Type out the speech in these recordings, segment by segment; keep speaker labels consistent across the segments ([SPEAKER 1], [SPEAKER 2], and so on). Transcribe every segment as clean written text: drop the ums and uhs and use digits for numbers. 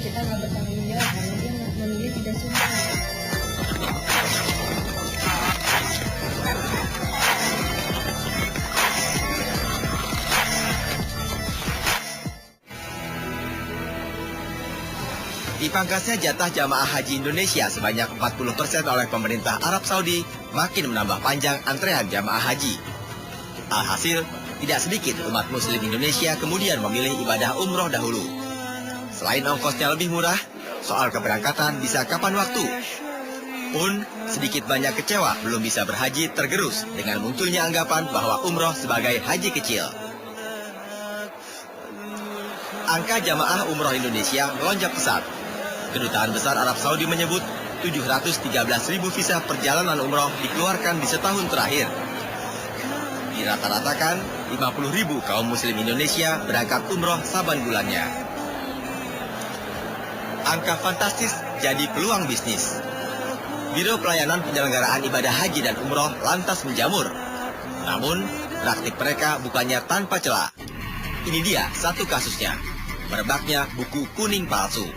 [SPEAKER 1] kita nggak bertanggung jawab karena dia memilih tidak suka.
[SPEAKER 2] Dipangkasnya jatah jamaah haji Indonesia sebanyak 40% oleh pemerintah Arab Saudi makin menambah panjang antrean jamaah haji. Alhasil, tidak sedikit umat muslim Indonesia kemudian memilih ibadah umroh dahulu. Selain ongkosnya lebih murah, soal keberangkatan bisa kapan waktu. Pun, sedikit banyak kecewa belum bisa berhaji tergerus dengan munculnya anggapan bahwa umroh sebagai haji kecil. Angka jamaah umroh Indonesia melonjak pesat. Kedutaan Besar Arab Saudi menyebut 713.000 visa perjalanan umroh dikeluarkan di setahun terakhir. Dirata-ratakan 50.000 kaum muslim Indonesia berangkat umroh saban bulannya. Angka fantastis jadi peluang bisnis. Biro Pelayanan Penyelenggaraan Ibadah Haji dan Umroh lantas menjamur. Namun, praktik mereka bukannya tanpa celah. Ini dia satu kasusnya, merebaknya buku kuning palsu.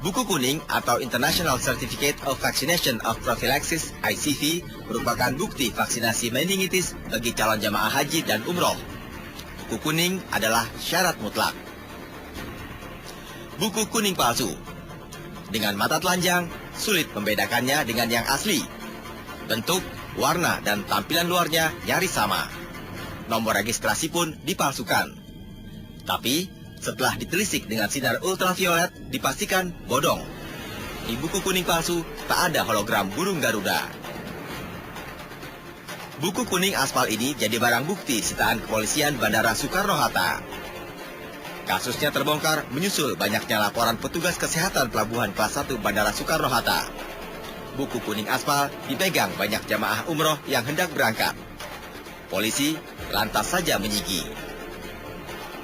[SPEAKER 2] Buku kuning atau International Certificate of Vaccination of Prophylaxis (ICV) merupakan bukti vaksinasi meningitis bagi calon jamaah haji dan umroh. Buku kuning adalah syarat mutlak. Buku kuning palsu. Dengan mata telanjang, sulit membedakannya dengan yang asli. Bentuk, warna, dan tampilan luarnya nyaris sama. Nomor registrasi pun dipalsukan. Tapi, setelah ditelisik dengan sinar ultraviolet, dipastikan bodong. Di buku kuning palsu, tak ada hologram burung Garuda. Buku kuning aspal ini jadi barang bukti sitaan kepolisian Bandara Soekarno-Hatta. Kasusnya terbongkar menyusul banyaknya laporan petugas kesehatan Pelabuhan Kelas 1 Bandara Soekarno-Hatta. Buku kuning aspal dipegang banyak jamaah umroh yang hendak berangkat. Polisi lantas saja menyigi.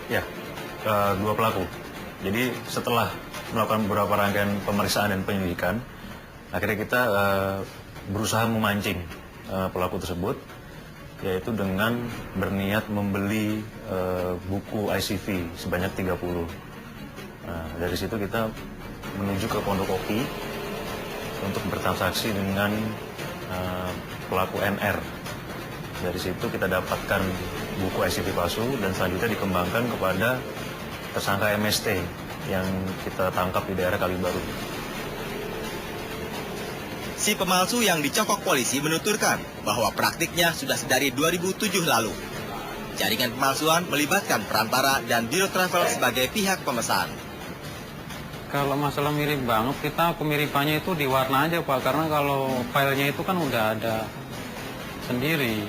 [SPEAKER 3] Ya, dua pelaku. Jadi setelah melakukan beberapa rangkaian pemeriksaan dan penyelidikan, akhirnya kita berusaha memancing pelaku tersebut, yaitu dengan berniat membeli buku ICV sebanyak 30. Nah, dari situ kita menuju ke Pondokopi untuk bertransaksi dengan pelaku NR. Dari situ kita dapatkan buku ICV palsu dan selanjutnya dikembangkan kepada tersangka MST yang kita tangkap di daerah Kalibaru.
[SPEAKER 2] Si pemalsu yang dicokok polisi menuturkan bahwa praktiknya sudah sedari 2007 lalu. Jaringan pemalsuan melibatkan perantara dan biro travel sebagai pihak pemesan.
[SPEAKER 4] Kalau masalah mirip banget, kita kemiripannya itu di warna aja Pak, karena kalau filenya itu kan udah ada sendiri.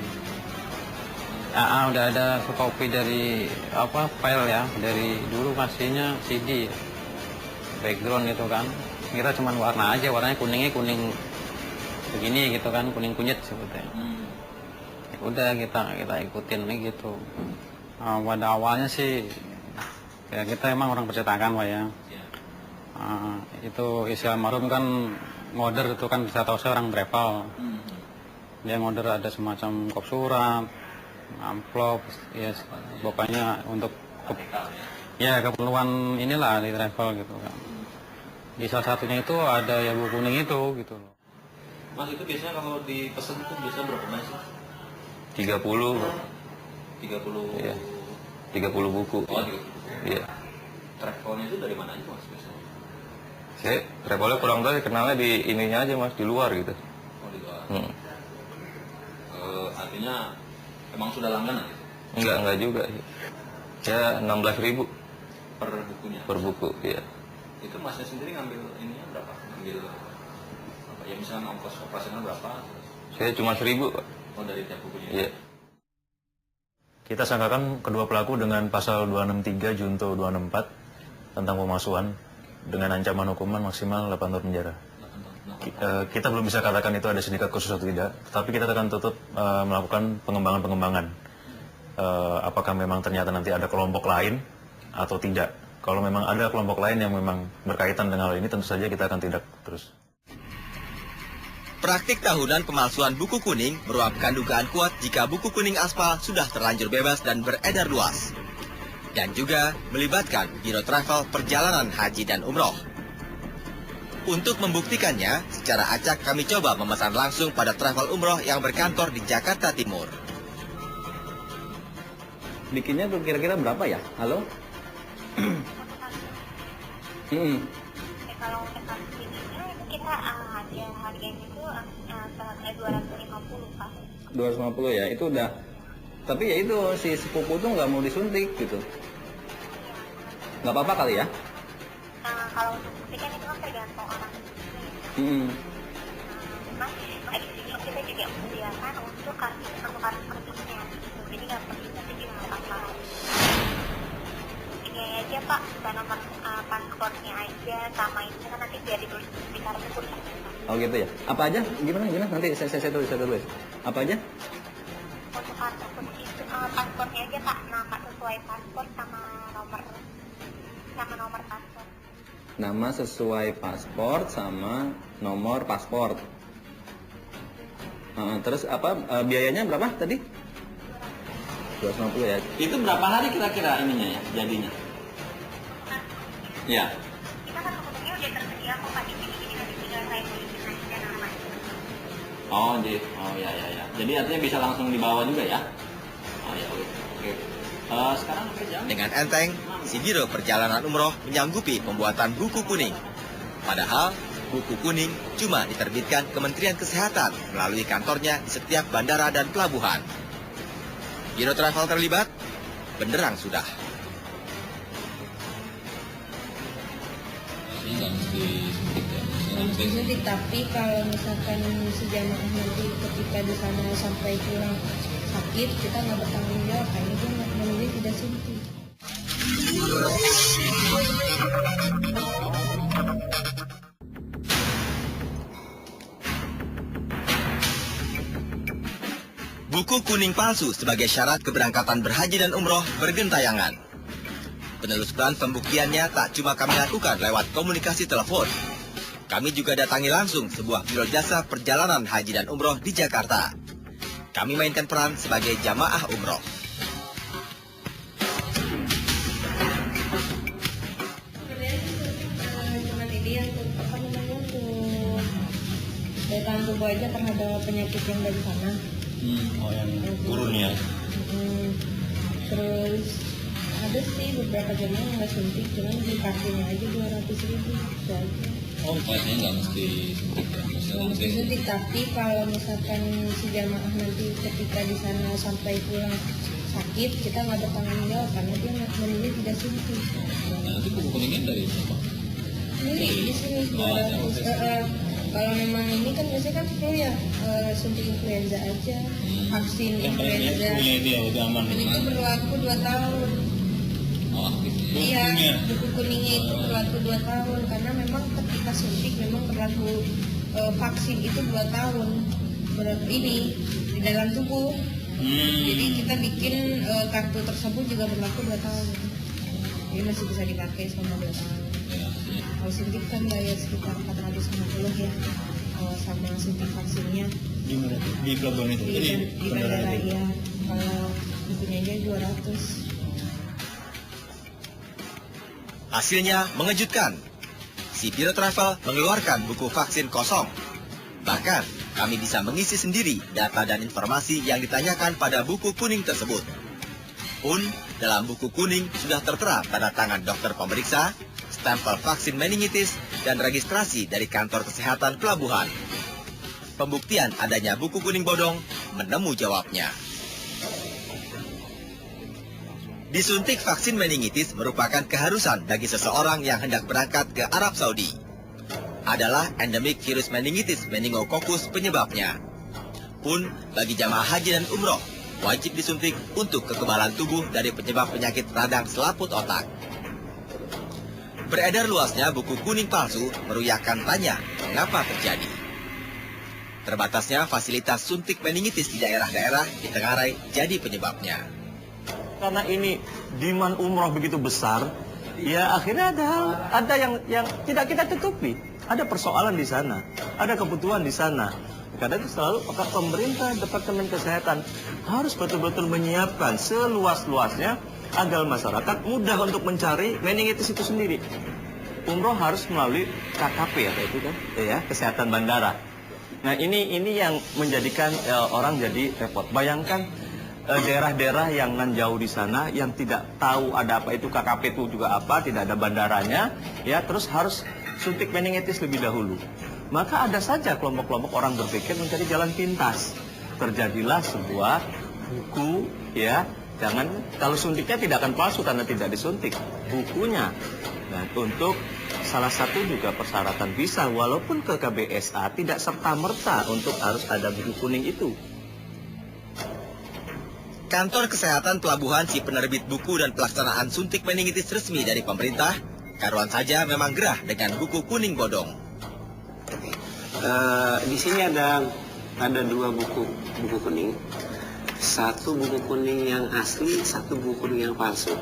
[SPEAKER 4] Udah ada kopi dari file ya, dari dulu kasihnya CD, background gitu kan. Kita cuma warna aja, warnanya kuningnya kuning begini gitu kan, kuning kunyit sebetulnya. Udah kita ikutin gitu. Pada awalnya sih ya kita emang orang percetakan Pak ya. Itu isi almarhum kan ngorder itu kan, bisa tahu saya orang travel. Dia ngorder ada semacam kop surat, amplop, ya pokoknya untuk keperluan inilah di travel gitu kan. Di salah satunya itu ada ya buku kuning itu gitu loh.
[SPEAKER 5] Mas, itu biasanya kalau dipesan itu biasanya berapa mas?
[SPEAKER 3] 30.
[SPEAKER 5] 30.
[SPEAKER 3] Iya. 30 buku.
[SPEAKER 5] Oh, 30 buku.
[SPEAKER 3] Iya.
[SPEAKER 5] Travelnya itu dari mana aja mas biasanya?
[SPEAKER 3] Saya travelnya kurang tahu, kenalnya di ininya aja mas, di luar gitu.
[SPEAKER 5] Oh, di luar. Artinya emang sudah langganan gitu?
[SPEAKER 3] Enggak juga. Ya 16.000
[SPEAKER 5] per bukunya?
[SPEAKER 3] per buku, iya.
[SPEAKER 5] Itu masnya sendiri ngambil ininya berapa? Ngambil apa ya, misalnya ongkos operasional berapa?
[SPEAKER 3] Saya cuma 1.000 Pak.
[SPEAKER 5] Oh, dari tiap bukunya?
[SPEAKER 3] Iya. Kita sangkakan kedua pelaku dengan pasal 263 Junto 264 tentang pemalsuan dengan ancaman hukuman maksimal 8 tahun penjara. Kita belum bisa katakan itu ada sindikat khusus atau tidak, tapi kita akan tetap melakukan pengembangan-pengembangan. Apakah memang ternyata nanti ada kelompok lain atau tidak. Kalau memang ada kelompok lain yang memang berkaitan dengan hal ini, tentu saja kita akan tindak terus.
[SPEAKER 2] Praktik tahunan pemalsuan buku kuning merupakan dugaan kuat jika buku kuning aspal sudah terlanjur bebas dan beredar luas. dan juga melibatkan Biro Travel Perjalanan Haji dan Umroh. Untuk membuktikannya, secara acak kami coba memesan langsung pada travel umroh yang berkantor di Jakarta Timur.
[SPEAKER 5] Bikinnya tuh kira-kira berapa ya? Halo?
[SPEAKER 6] Kalau untuk kasus ini itu kita harganya itu 250 Pak.
[SPEAKER 5] 250 ya, itu udah. Tapi ya itu si sepupu tuh nggak mau disuntik gitu. Nggak apa-apa kali ya?
[SPEAKER 6] Kalau untuk suntikan itu kan tergantung orang. Memang di sini kita juga menyediakan untuk kartu-kartunya. Jadi nggak perlu suntik di apa-apa. Ini aja Pak, bukan nomor paspornya aja sama itu kan nanti biar ditulis di kartu kuning.
[SPEAKER 5] Oh gitu ya. Apa aja? Gimana? Nanti saya tulis. Apa aja?
[SPEAKER 6] Untuk kartu itu paspornya aja Pak, nama sesuai paspor sama nomor paspor.
[SPEAKER 5] Nama sesuai paspor sama nomor paspor. Terus apa biayanya berapa tadi? 250 ya. Itu berapa hari kira-kira ininya ya jadinya? Ya.
[SPEAKER 6] Kita kan sebetulnya udah tersedia kok Pak di sini, jadi nanti tinggal saya beliin aja namanya.
[SPEAKER 5] Oh ya. Jadi artinya bisa langsung dibawa juga ya? Oh ya oke. Sekarang apa jam?
[SPEAKER 2] Dengan enteng, si Biro Perjalanan Umroh menyanggupi pembuatan buku kuning. Padahal, buku kuning cuma diterbitkan Kementerian Kesehatan melalui kantornya di setiap bandara dan pelabuhan. Biro Travel terlibat? Benderang sudah.
[SPEAKER 1] Suntik, tapi kalau misalkan si jamaah nanti ketika di sana sampai pulang sakit, kita nggak bertanggung jawab, karena dia memilih tidak suntik.
[SPEAKER 2] Buku kuning palsu sebagai syarat keberangkatan berhaji dan umroh bergentayangan. Penelusuran pembuktiannya tak cuma kami lakukan lewat komunikasi telepon. Kami juga datangi langsung sebuah biro jasa perjalanan haji dan umroh di Jakarta. Kami mainkan peran sebagai jamaah umroh.
[SPEAKER 1] Cuman ini yang untuk daya tahan tubuh aja terhadap penyakit yang dari sana.
[SPEAKER 5] Yang turun ya.
[SPEAKER 1] Terus ada sih beberapa jemaah yang nggak suntik, cuman di kartunya aja 200.000 gitu aja.
[SPEAKER 5] Oh, kayaknya nggak mesti suntik ya.
[SPEAKER 1] Nggak mesti suntik, tapi kalau misalkan si jamaah nanti ketika di sana sampai pulang sakit, kita nggak bertanggung jawab karena dia memilih tidak suntik.
[SPEAKER 5] Nanti buku kuningnya dari siapa?
[SPEAKER 1] Ini di sini 200. Kalau memang ini kan biasanya kan flu ya, suntik influenza aja, vaksin influenza.
[SPEAKER 5] Dia udah aman.
[SPEAKER 1] Itu berlaku 2 tahun.
[SPEAKER 5] Oh, gitu.
[SPEAKER 1] Iya, buku kuningnya itu berlaku 2 tahun karena memang ketika suntik memang berlaku vaksin itu 2 tahun ini di dalam tubuh. Jadi kita bikin kartu tersebut juga berlaku 2 tahun. Jadi masih bisa dipakai selama 2 tahun. Kalau suntik kan bayar sekitar 450 ya, sama suntik vaksinnya.
[SPEAKER 5] Di mana? Di pelabuhan itu?
[SPEAKER 1] Di bandara ya. Kalau bukunya aja 200.
[SPEAKER 2] Hasilnya mengejutkan. Si Biro Travel mengeluarkan buku vaksin kosong. Bahkan, kami bisa mengisi sendiri data dan informasi yang ditanyakan pada buku kuning tersebut. Pun, dalam buku kuning sudah tertera tanda tangan dokter pemeriksa, stempel vaksin meningitis, dan registrasi dari kantor kesehatan pelabuhan. Pembuktian adanya buku kuning bodong menemu jawabnya. Disuntik vaksin meningitis merupakan keharusan bagi seseorang yang hendak berangkat ke Arab Saudi. Adalah endemik virus meningitis meningococcus penyebabnya. Pun bagi jamaah haji dan umroh, wajib disuntik untuk kekebalan tubuh dari penyebab penyakit radang selaput otak. Beredar luasnya buku kuning palsu meruyakan tanya mengapa terjadi. Terbatasnya fasilitas suntik meningitis di daerah-daerah di Tenggarai jadi penyebabnya.
[SPEAKER 3] Karena ini demand umroh begitu besar, ya akhirnya ada yang tidak kita tutupi. Ada persoalan di sana, ada kebutuhan di sana. Karena itu selalu pemerintah, Departemen Kesehatan harus betul-betul menyiapkan seluas-luasnya
[SPEAKER 7] agar masyarakat mudah untuk mencari meningitis itu sendiri. Umroh harus melalui KKP ya, itu kan, ya, kesehatan bandara. Nah ini yang menjadikan orang jadi repot. Bayangkan daerah-daerah yang nan jauh di sana yang tidak tahu ada apa itu KKP itu juga apa, tidak ada bandaranya, ya, terus harus suntik meningitis lebih dahulu. Maka ada saja kelompok-kelompok orang berpikir mencari jalan pintas. Terjadilah sebuah buku, ya. Jangan, kalau suntiknya tidak akan palsu karena tidak disuntik, bukunya. Nah, untuk salah satu juga persyaratan visa, walaupun ke KBSA tidak serta-merta untuk harus ada buku kuning itu.
[SPEAKER 2] Kantor Kesehatan Pelabuhan si penerbit buku dan pelaksanaan suntik meningitis resmi dari pemerintah, karuan saja memang gerah dengan buku kuning bodong.
[SPEAKER 8] Di sini ada dua buku kuning. Satu buku kuning yang asli, satu buku kuning yang palsu.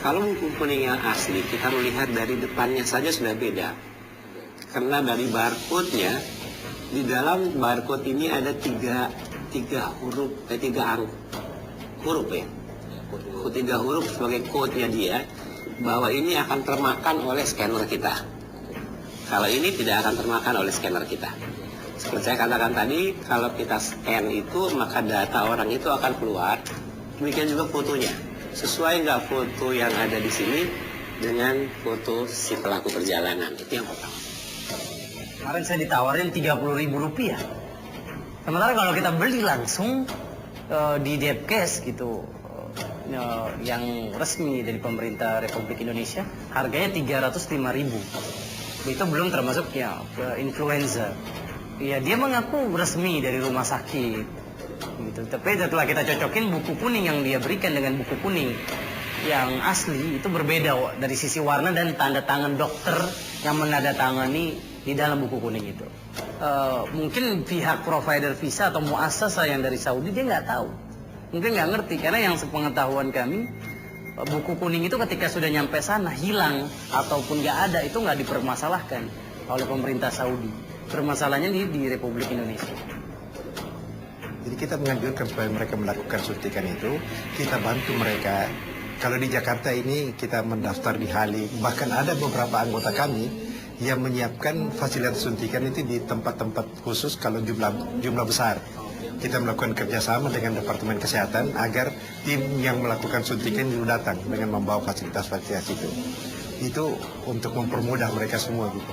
[SPEAKER 8] Kalau buku kuning yang asli, kita melihat dari depannya saja sudah beda. Karena dari barcode-nya, di dalam barcode ini ada tiga huruf ya. Tiga huruf sebagai code-nya dia, bahwa ini akan termakan oleh scanner kita. Kalau ini tidak akan termakan oleh scanner kita. Seperti saya katakan tadi, kalau kita scan itu, maka data orang itu akan keluar. Demikian juga fotonya. Sesuai nggak foto yang ada di sini dengan foto si pelaku perjalanan. Itu yang pertama.
[SPEAKER 9] Kemarin saya ditawarin Rp30.000. Sementara kalau kita beli langsung di Depkes gitu, yang resmi dari pemerintah Republik Indonesia, harganya Rp305.000. Itu belum termasuk ya influenza. Ya dia mengaku resmi dari rumah sakit gitu. Tapi setelah kita cocokin buku kuning yang dia berikan dengan buku kuning yang asli, itu berbeda dari sisi warna dan tanda tangan dokter yang menandatangani di dalam buku kuning itu. Mungkin pihak provider visa atau muassasah yang dari Saudi dia nggak tahu, mungkin nggak ngerti, karena yang sepengetahuan kami buku kuning itu ketika sudah nyampe sana hilang ataupun nggak ada, itu nggak dipermasalahkan oleh pemerintah Saudi. Permasalahannya di Republik Indonesia.
[SPEAKER 10] Jadi kita menganjurkan supaya mereka melakukan suntikan itu, kita bantu mereka. Kalau di Jakarta ini kita mendaftar di Halim, bahkan ada beberapa anggota kami yang menyiapkan fasilitas suntikan itu di tempat-tempat khusus kalau jumlah besar. Kita melakukan kerjasama dengan Departemen Kesehatan agar tim yang melakukan suntikan itu datang dengan membawa fasilitas-fasilitas itu. Itu untuk mempermudah mereka semua gitu.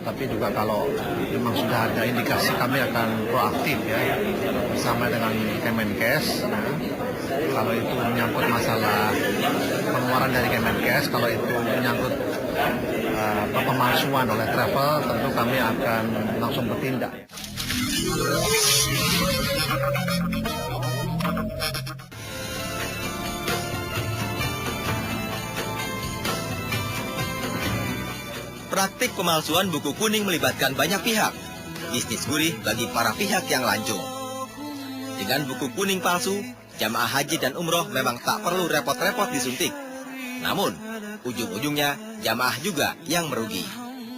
[SPEAKER 11] Tapi juga kalau memang sudah ada indikasi, kami akan proaktif ya bersama dengan Kemenkes. Nah, kalau itu menyangkut masalah pengeluaran dari Kemenkes, kalau itu menyangkut pemalsuan oleh travel, tentu kami akan langsung bertindak.
[SPEAKER 2] Praktik pemalsuan buku kuning melibatkan banyak pihak. Bisnis gurih bagi para pihak yang lancung. Dengan buku kuning palsu, jamaah haji dan umroh memang tak perlu repot-repot disuntik. Namun, ujung-ujungnya jamaah juga yang merugi.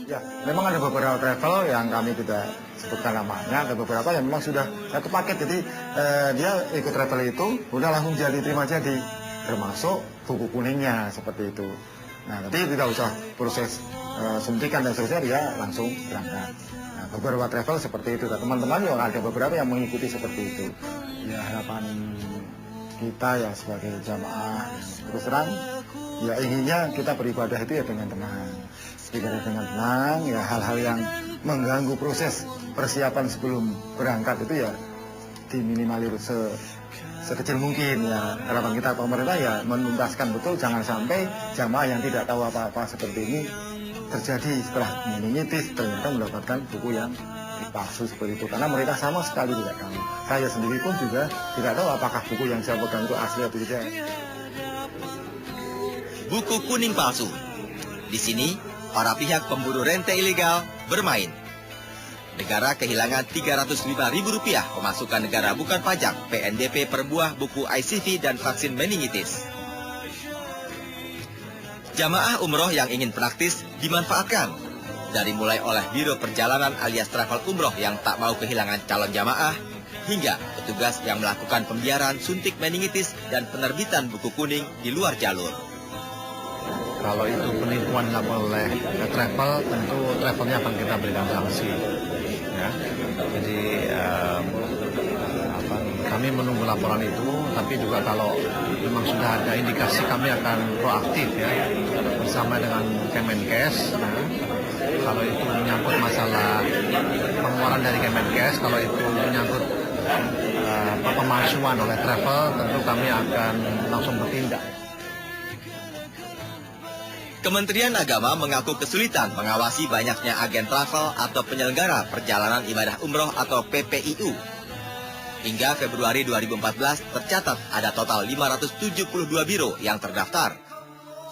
[SPEAKER 11] Ya, memang ada beberapa travel yang kami tidak sebutkan namanya, ada beberapa yang memang sudah satu paket, jadi dia ikut travel itu udah langsung terima jadi, termasuk buku kuningnya seperti itu. Nah, tapi tidak usah proses suntikan dan seterusnya, dia langsung berangkat. Nah, beberapa travel seperti itu. Nah, teman-teman juga ada beberapa yang mengikuti seperti itu. Ya, harapan kita ya sebagai jamaah terus terang, ya inginnya kita beribadah itu ya dengan tenang. Beribadah dengan tenang, ya hal-hal yang mengganggu proses persiapan sebelum berangkat itu ya diminimalir sekecil mungkin. Ya harapan kita pemerintah ya menuntaskan betul, jangan sampai jamaah yang tidak tahu apa-apa seperti ini terjadi setelah meningitis ternyata mendapatkan buku yang palsu seperti itu, karena mereka sama sekali tidak tahu. Saya sendiri pun juga tidak tahu apakah buku yang saya pegang itu asli atau tidak.
[SPEAKER 2] Buku kuning palsu. Di sini para pihak pemburu rente ilegal bermain. Negara kehilangan Rp305.000 pemasukan negara bukan pajak PNBP per buah buku ICV dan vaksin meningitis. Jamaah umroh yang ingin praktis dimanfaatkan. Dari mulai oleh biro perjalanan alias travel umroh yang tak mau kehilangan calon jamaah, hingga petugas yang melakukan pembiaran suntik meningitis dan penerbitan buku kuning di luar jalur.
[SPEAKER 10] Kalau itu penipuan dilakukan oleh travel, tentu travelnya akan kita berikan sanksi. Ya. Jadi kami menunggu laporan itu, tapi juga kalau memang sudah ada indikasi kami akan proaktif ya bersama dengan Kemenkes. Ya. Kalau itu menyangkut masalah pengeluaran dari Kemenkes, kalau itu menyangkut pemalsuan oleh travel, tentu kami akan langsung bertindak.
[SPEAKER 2] Kementerian Agama mengaku kesulitan mengawasi banyaknya agen travel atau penyelenggara perjalanan ibadah umroh atau PPIU. Hingga Februari 2014 tercatat ada total 572 biro yang terdaftar.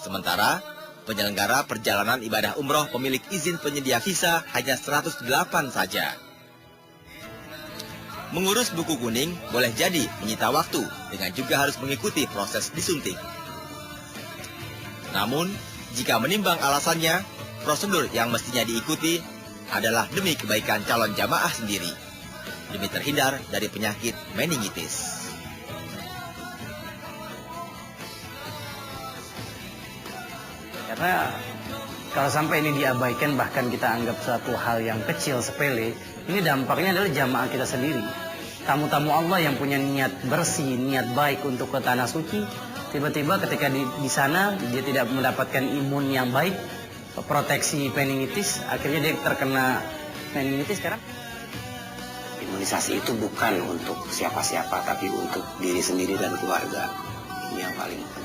[SPEAKER 2] Sementara penyelenggara perjalanan ibadah umroh pemilik izin penyedia visa hanya 108 saja. Mengurus buku kuning boleh jadi menyita waktu dengan juga harus mengikuti proses disuntik. Namun, jika menimbang alasannya, prosedur yang mestinya diikuti adalah demi kebaikan calon jamaah sendiri, demi terhindar dari penyakit meningitis.
[SPEAKER 9] Karena kalau sampai ini diabaikan, bahkan kita anggap suatu hal yang kecil, sepele, ini dampaknya adalah jamaah kita sendiri. Tamu-tamu Allah yang punya niat bersih, niat baik untuk ke tanah suci, tiba-tiba ketika di sana dia tidak mendapatkan imun yang baik, proteksi meningitis, akhirnya dia terkena meningitis sekarang.
[SPEAKER 8] Imunisasi itu bukan untuk siapa-siapa, tapi untuk diri sendiri dan keluarga. Ini yang paling penting.